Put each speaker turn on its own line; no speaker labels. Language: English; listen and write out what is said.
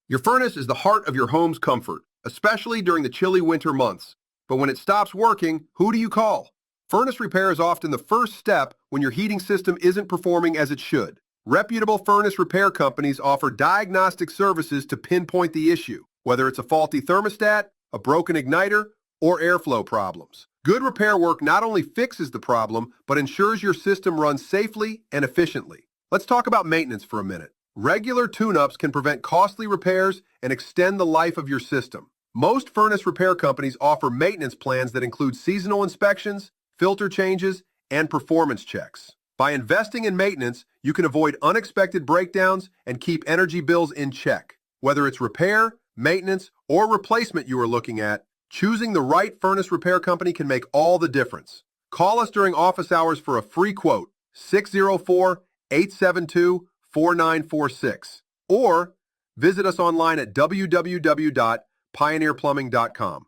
Your furnace is the heart of your home's comfort, especially during the chilly winter months. But when it stops working, who do you call? Furnace repair is often the first step when your heating system isn't performing as it should. Reputable furnace repair companies offer diagnostic services to pinpoint the issue, whether it's a faulty thermostat, a broken igniter, or airflow problems. Good repair work not only fixes the problem, but ensures your system runs safely and efficiently. Let's talk about maintenance for a minute. Regular tune-ups can prevent costly repairs and extend the life of your system. Most furnace repair companies offer maintenance plans that include seasonal inspections, filter changes, and performance checks. By investing in maintenance, you can avoid unexpected breakdowns and keep energy bills in check. Whether it's repair, maintenance, or replacement you are looking at, choosing the right furnace repair company can make all the difference. Call us during office hours for a free quote, 604-872-4946, or visit us online at www.pioneerplumbing.com.